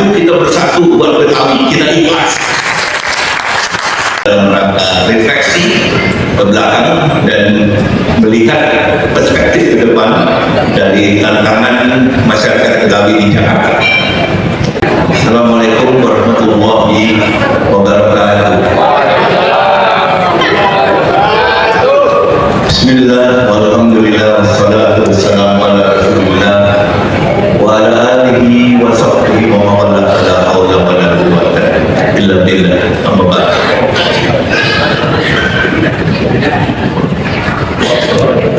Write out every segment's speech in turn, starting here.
ayo kita bersatu buat Betawi, kita ikhlas. Dalam rangka refleksi ke belakang dan melihat perspektif ke depan dari tantangan masyarakat Betawi di Jakarta. Assalamualaikum warahmatullahi wabarakatuh. Bismillah, walhamdulillah, wassalatu wassalamu ala rasulillah wa ala alihi wa sahbihi wa mawala la hawla wa la quwwata illa billah. Amma ba'd.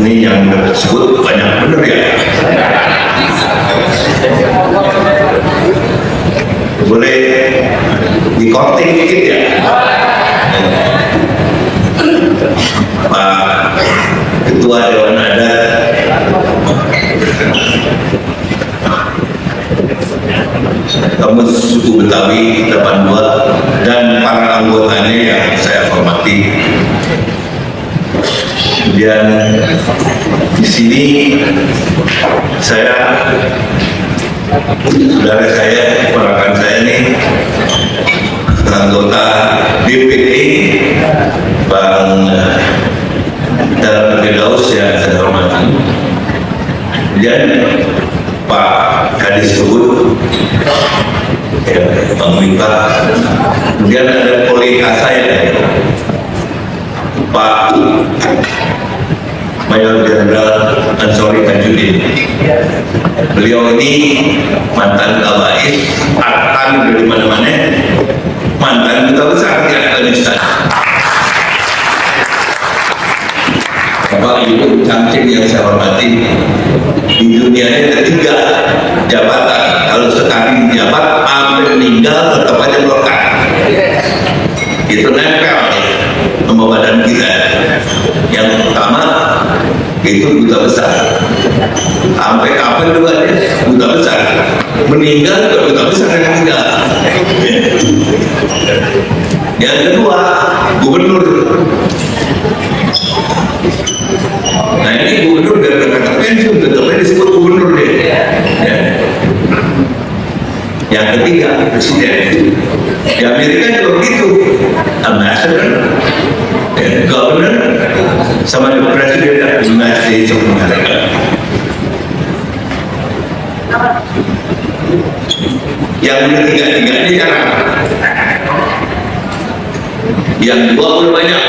Ini yang tersebut banyak benar ya. Boleh dikorting dikit ya. Pak Ketua Dewan Adat, Kamus Suku Betawi 82 dan para anggotanya yang saya hormati. Kemudian di sini saya, saudara saya, keponakan saya ini anggota DPD Bang dalam Firdaus yang saya hormati. Kemudian Pak Kadis Luhut, ya, Bang Wika. Kemudian ada kolega saya, Pak Mayor Jenderal Ansori Tajudin. Beliau ini mantan kabais, mantan dari mana-mana, mantan duta besar di Afghanistan. Bapak Ibu cantik yang saya hormati, di dunia ini ada 3 jabatan. Kalau sekali jabat sampai meninggal tetap aja melekat. Itu nempel sama badan kita. Yang pertama itu duta besar. Sampai kapan juga dia duta besar. Meninggal juga duta besar yang meninggal. Yang kedua gubernur. Nah ini gubernur dari kata pensiun tetapnya disebut gubernur deh. Ya. Yang ketiga presiden. Di Amerika juga begitu, ambassador, governor, sama the president of the United States of America. Yang ketiga-tiga ini jarang. Yang 2 udah banyak.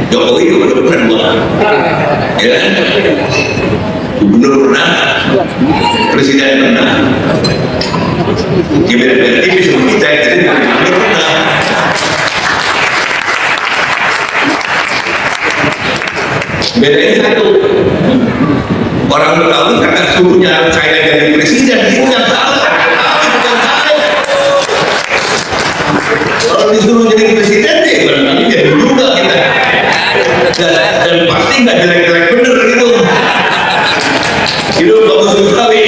Jokowi itu benar-benar 2, ya kan? Gubernur pernah, presiden pernah. Gimana tipis sama kita jadi gubernur pernah. Bedanya satu, orang Betawi karena suruhnya saya jadi presiden, itu yang salah. Bukan saya. Kalau disuruh jadi presiden deh, barangkali jadi juga kita. Dan pasti nggak jelek-jelek bener gitu. Hidup bagus Betawi.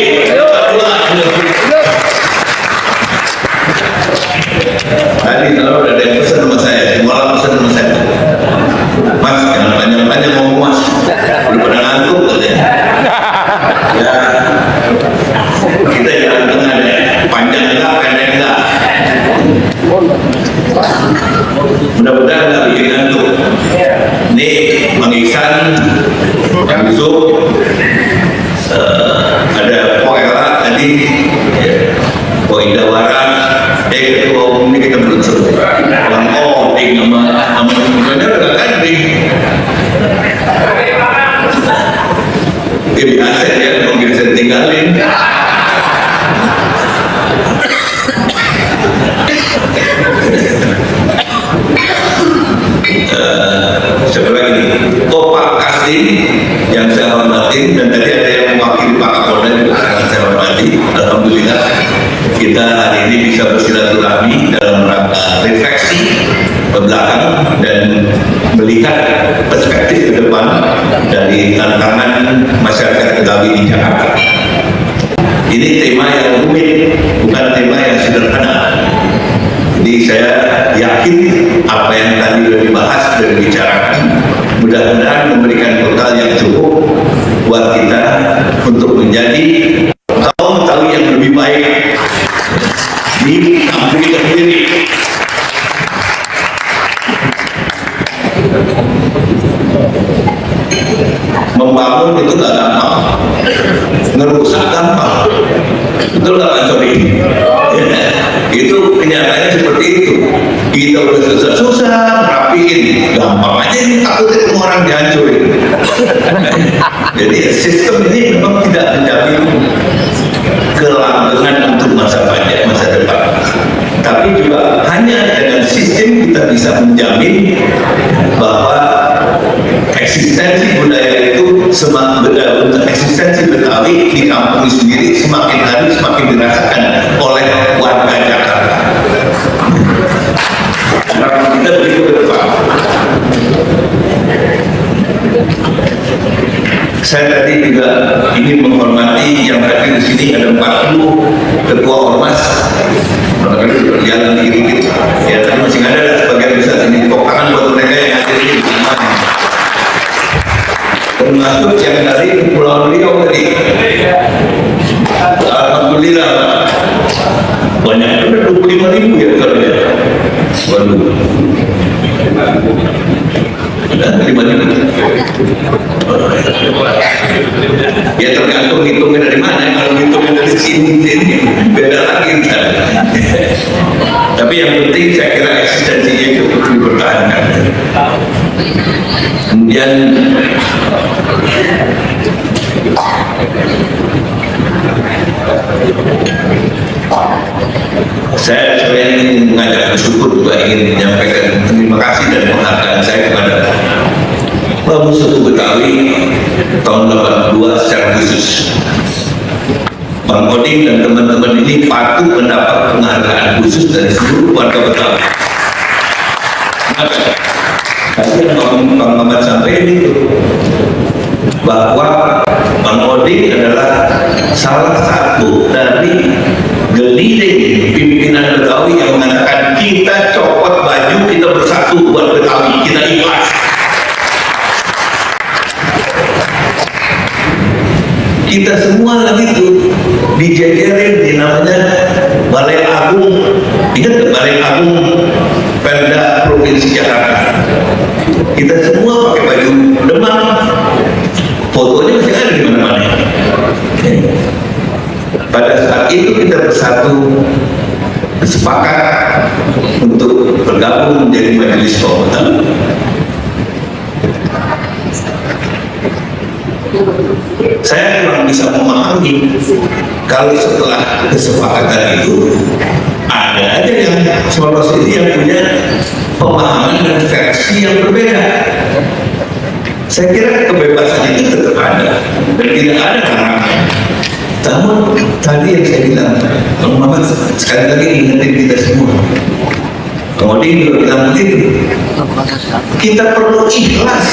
Tadi kalau ada yang pesan sama saya, semua orang pesan sama saya, Mas jangan panjang-panjang ngomong Mas, udah pada ngantuk katanya. Ya kita jangan tengah deh, panjang enggak, pendek enggak. Mudah-mudahan nggak bikin ngantuk. Ini Bang Iksan, Bang Yusuf, ada Pak Ella tadi, Pak Indah Waras, ketua umum ini kita berunsur. Bang Oding sama benar nggak kanding. Ini aset ya, kalau bisa tinggalin. Siapa lagi nih? Oh Pak Kasdim yang saya hormati, dan tadi ada yang mewakili Pak Kapolda juga sangat saya hormati. Alhamdulillah kita hari ini bisa bersilaturahmi dalam rangka refleksi ke belakang dan melihat perspektif ke depan dari tantangan masyarakat Betawi di Jakarta. Ini tema yang rumit, bukan tema yang sederhana. Jadi saya yakin apa yang tadi sudah dibahas dan dibicarakan mudah-mudahan memberikan bekal yang cukup buat kita untuk menjadi kaum Betawi yang lebih baik di kampung kita sendiri. Membangun itu gak gampang, ngerusak gampang, betul gak Pak Sori? Itu kenyataannya seperti itu. Kita udah susah-susah rapiin, gampang aja ini, takut ketemu orang dihancurin. Jadi sistem ini memang tidak menjamin kelanggengan untuk masa panjang, masa depan. Tapi juga hanya dengan sistem kita bisa menjamin bahwa eksistensi budaya itu eksistensi Betawi di kampung sendiri semakin hari semakin dirasakan oleh warga Jakarta. Harapan kita begitu ke depan. Saya tadi juga ingin menghormati yang hadir di sini ada 40 ketua ormas. Barangkali berjalan dikit-dikit. Ya tadi masih ada sebagian besar ini tepuk tangan buat mereka yang hadir di sini. Termasuk yang dari Pulau Riau tadi. Alhamdulillah banyak, udah 25.000 ya kalau ya. Waduh. Ya tergantung hitungnya dari mana. Kalau hitungnya dari sini beda lagi kan. Tapi yang penting saya kira eksistensinya itu dipertahankan. Kemudian saya ingin mengajak bersyukur, juga ingin menyampaikan terima kasih dan penghargaan saya kepada Musuh Betawi tahun 82 secara khusus. Bang Oding dan teman-teman ini patut mendapat penghargaan khusus dari seluruh warga Betawi. Tadi yang Bang Mamat sampaikan itu bahwa Bang Oding adalah salah satu dari gelinding pimpinan Betawi yang mengatakan kita copot baju, kita bersatu buat Betawi, kita ikhlas. Kita semua lagi itu dijejerin di namanya Balai Agung. Ingat Balai Agung Perda Provinsi Jakarta. Kita semua pakai baju Demang. Fotonya masih ada di mana-mana. Pada saat itu kita bersatu, sepakat untuk bergabung menjadi Majelis Kehormatan. Saya kurang bisa memahami kalau setelah kesepakatan itu ada aja yang solos ini yang punya pemahaman dan versi yang berbeda. Saya kira kebebasan itu tetap ada dan tidak ada larangan. Namun tadi yang saya bilang, Bang Mamat sekali lagi ingetin kita semua. Kemudian juga bilang begitu, kita perlu ikhlas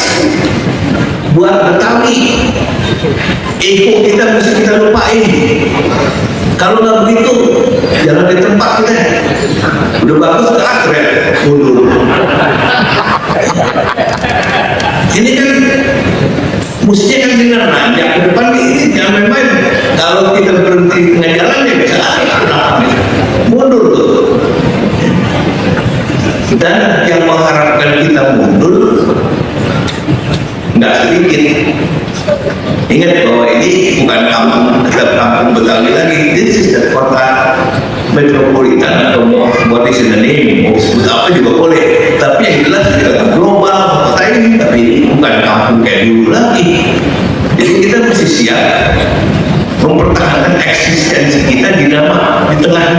buat Betawi. Ego kita mesti kita lupain. Kalau nggak begitu, jangan di tempat kita. Udah bagus keren, mundur. Ini kan mestinya kan dengan nanjak ke depan ini jangan main-main. Kalau kita berhenti tengah jalan ya bisa mundur tuh. Dan yang mengharapkan kita mundur nggak sedikit. Ingat bahwa ini bukan kampung Betawi lagi, ini sistem kota metropolitan atau what is in the name, mau sebut apa juga boleh. Tapi yang jelas kita global kota ini, tapi ini bukan kampung kayak dulu lagi. Jadi kita mesti siap mempertahankan eksistensi kita di tengah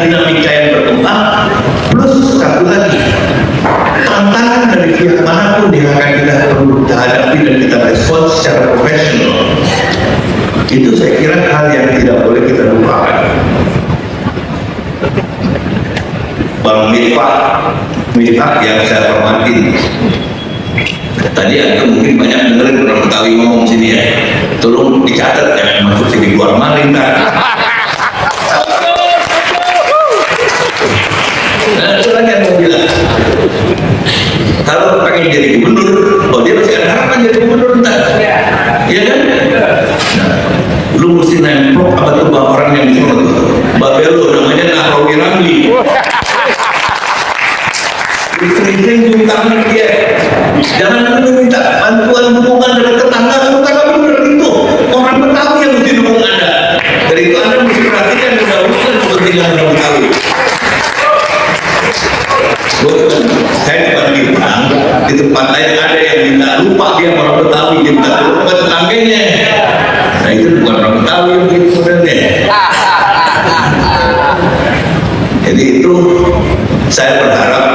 dinamika yang berkembang. Plus satu lagi, tantangan dari pihak manapun yang akan kita perlu hadapi dan kita respon secara profesional. Itu saya kira hal yang tidak boleh kita lupakan. Bang Miftah yang saya hormati, tadi ada mungkin banyak dengerin orang Betawi ngomong sini ya, tolong dicatat ya, masuk sini keluar maling kan. Nah, itu lagi yang mau bilang, kalau pengen jadi gubernur, oh dia masih ada harapan jadi gubernur entar, iya kan? Nah, lu mesti nempel apa tuh bang orang yang disuruh Babel jodoh, namanya Nahrawi Ramli. Sering-sering cium tangan dia. Jangan minta bantuan dukungan dari tetangga, karena benar itu orang Betawi yang mesti dukung Anda. Dari itu Anda mesti perhatikan dan dahulukan kepentingan orang Betawi. Saya di Padang, di tempat lain ada yang minta lupa dia orang Betawi, minta lupa tetangganya. Nah itu bukan orang Betawi yang begitu sebenarnya. Jadi itu saya berharap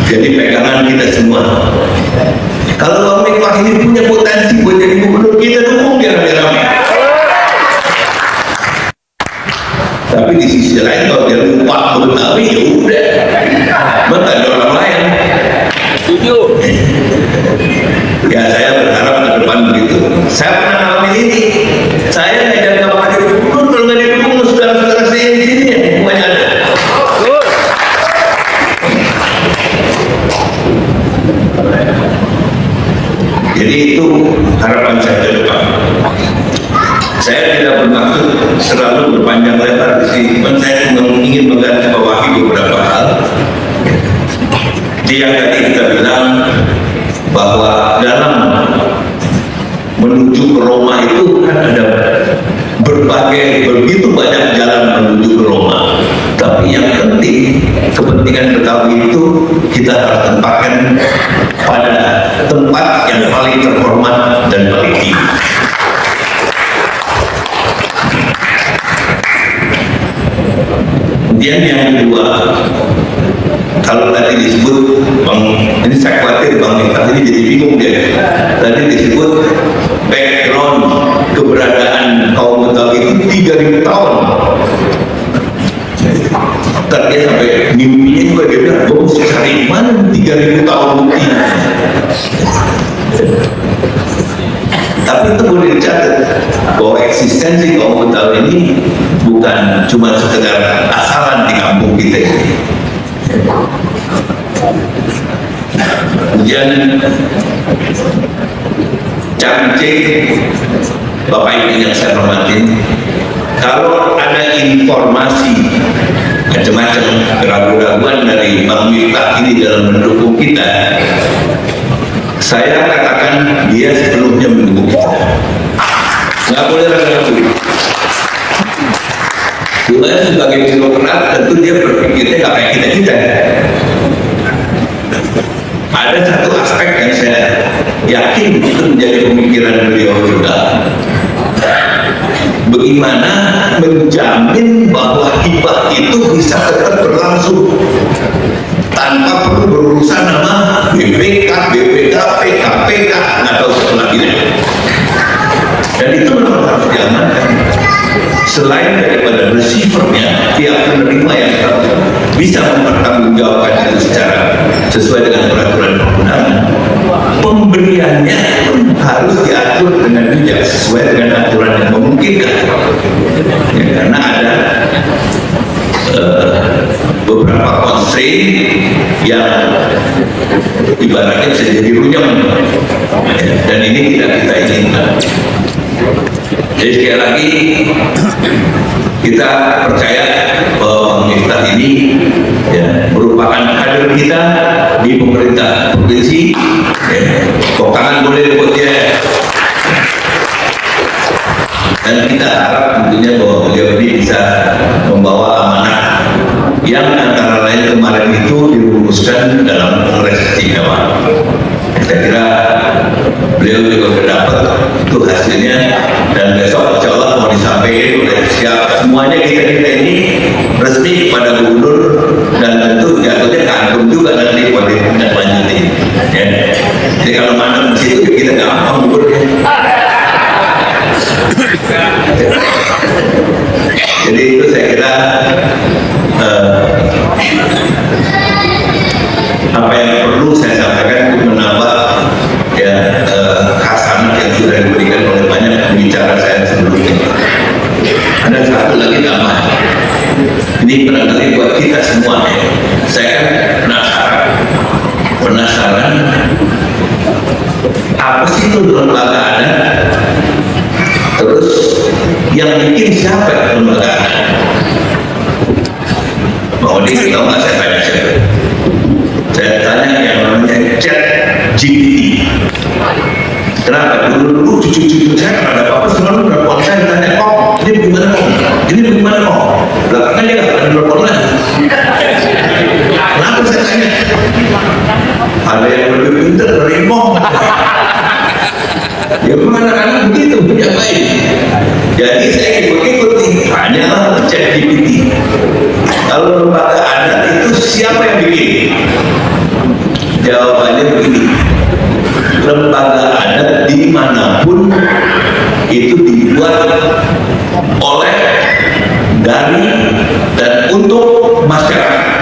jadi pegangan kita semua. Kalau Bang Miftah ini punya potensi buat jadi gubernur, kita dukung dia rame-rame. Tapi di sisi lain kalau dia lupa Betawi, ya udah, betul ada orang lain. Setuju. Ya saya berharap ke depan begitu. Saya pernah ngalamin ini. Saya ngajak Bapak jadi gubernur, kalau nggak didukung saudara-saudara saya di sini ya semuanya ada. Jadi itu harapan saya ke depan. Saya tidak bermaksud selalu berpanjang lebar di sini, saya ingin menggarisbawahi beberapa hal. Yang tadi kita bilang bahwa dalam menuju ke Roma itu kan ada begitu banyak jalan menuju ke Roma. Tapi yang penting, kepentingan Betawi itu kita harus tempatkan pada tempat yang paling terhormat dan paling tinggi. Kemudian yang kedua, kalau tadi disebut ini saya khawatir Bang Miftah ini jadi bingung dia. Tadi disebut background keberadaan kaum Betawi itu 3000 tahun. Tadi dia sampai mimpinya juga dia bilang, gue mesti cari mana 3000 tahun bukti. Tapi itu boleh dicatat bahwa eksistensi kaum Betawi ini bukan cuma sekedar asalan di kampung kita ini. Kemudian Cangcing, Bapak Ibu yang saya hormatin, kalau ada informasi macam-macam keraguan-keraguan dari Bang Miftah ini dalam mendukung kita, saya katakan dia sebelumnya mendukung kita. Nggak boleh ragu-ragu. Juga sebagai birokrat tentu dia berpikirnya nggak kayak kita-kita. Ada satu aspek yang saya yakin itu menjadi pemikiran beliau juga. Bagaimana menjamin bahwa hibah itu bisa tetap berlangsung tanpa perlu berurusan nama BPK, BPKP, KPK, atau setelah ini. Dan itu memang harus diamankan. Selain daripada receivernya, pihak penerima yang bisa mempertanggungjawabkan itu secara sesuai dengan peraturan perundangan, pemberiannya harus diatur dengan bijak sesuai dengan aturan yang memungkinkan. Ya, karena ada beberapa constraint yang ibaratnya bisa jadi runyam, ya, dan ini tidak kita inginkan. Jadi sekali lagi kita percaya bahwa Bang Miftah ini ya, merupakan kader kita di pemerintah provinsi. Ya, tepuk tangan boleh buat dia. Dan kita harap tentunya bahwa beliau ini bisa membawa amanah yang antara lain kemarin itu dirumuskan dalam Kongres Istimewa. Saya kira beliau juga berdapat itu hasilnya, dan besok insya Allah mau disampaikan oleh siapa semuanya kita ini resmi kepada gubernur, dan tentu jatuhnya kantum juga nanti pada tindak lanjuti. Ya. Jadi kalau mana di situ kita gampang gubernurnya. Jadi itu saya kira apa yang perlu saya sampaikan untuk menambah ya khasanah yang sudah diberikan oleh banyak pembicara saya sebelumnya. Ada satu lagi nama, ini barangkali buat kita semua ya. Saya kan penasaran apa sih itu lembaga ada, terus yang bikin siapa lembaga ada? Mending tahu nggak saya tanya siapa? Saya tanya yang namanya Chat GPT. Kenapa? Dulu cucu-cucu saya kalau ada apa-apa selalu telepon saya tanya, "Kok, ini bagaimana kok? Ini bagaimana kok?" Belakangan dia nggak pernah telepon lagi. Kenapa saya tanya? Ada yang lebih pintar dari Kok. Ya memang anak-anak begitu, yang baik. Jadi saya ikut-ikuti, hanyalah Chat GPT. Kalau lembaga adat itu siapa yang bikin? Jawabannya begini, lembaga adat dimanapun itu dibuat oleh, dari, dan untuk masyarakat.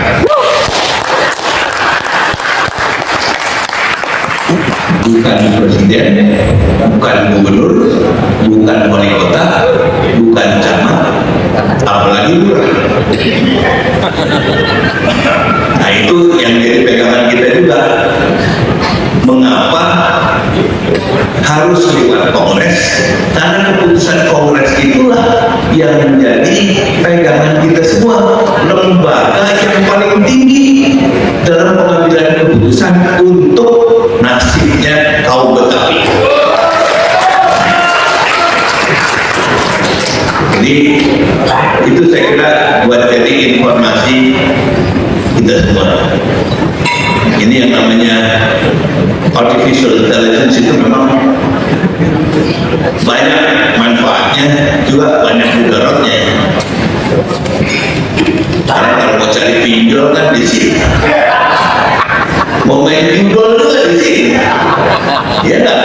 Bukan presiden, bukan gubernur, bukan wali kota, bukan camat, apalagi lurah. Nah itu yang jadi pegangan kita juga. Mengapa harus lewat kongres? Karena keputusan kongres itulah yang menjadi pegangan kita semua. Lembaga yang paling tinggi dalam pengambilan keputusan untuk nasibnya kaum Betawi. Jadi itu saya kira buat jadi informasi kita semua. Ini yang namanya artificial intelligence itu memang banyak manfaatnya, juga banyak mudaratnya. Karena kalau mau cari pinjol kan di sini, mau main pinjol juga di sini, ya enggak?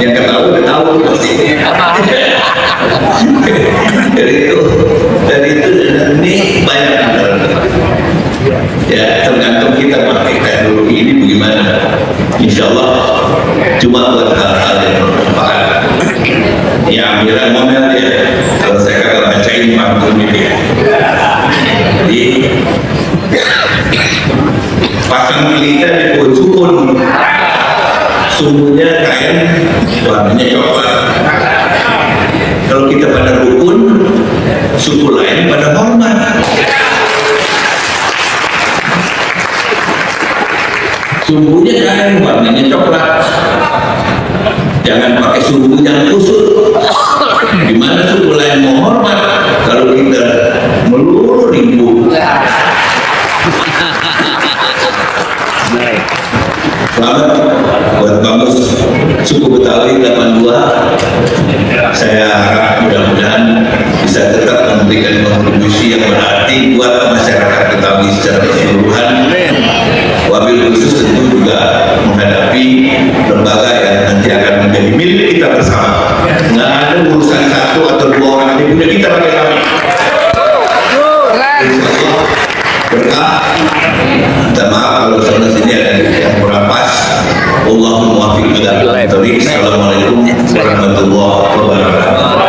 Yang ketahu pasti. Dari itu ini banyak mudaratnya. Ya tergantung kita pakai teknologi ini bagaimana. Insya Allah cuma buat hal-hal yang bermanfaat. Ya ambilan modal ya. Kalau saya kagak bacain pantun ini. Jadi pasang pelita di pohon sukun, sumbunya kain, warnanya coklat. Kalau kita pada rukun, suku lain pada hormat. Sumbunya kain, warnanya coklat. Jangan pakai sumbu yang kusut. Gimana suku lain mau hormat kalau kita melulu ribu? Selamat buat Bamus suku Betawi 82. Saya harap mudah-mudahan bisa tetap memberikan kontribusi yang berarti buat masyarakat Betawi secara keseluruhan. Wabil khusus tentu juga menghadapi lembaga yang nanti akan menjadi milik kita bersama. Nggak ada urusan satu atau dua orang, ini punya kita pakai kami. Berkah. Minta maaf kalau sana sini ada yang kurang pas. Allahumma muwaffiq ila aqwamit thoriq. Assalamualaikum warahmatullahi wabarakatuh.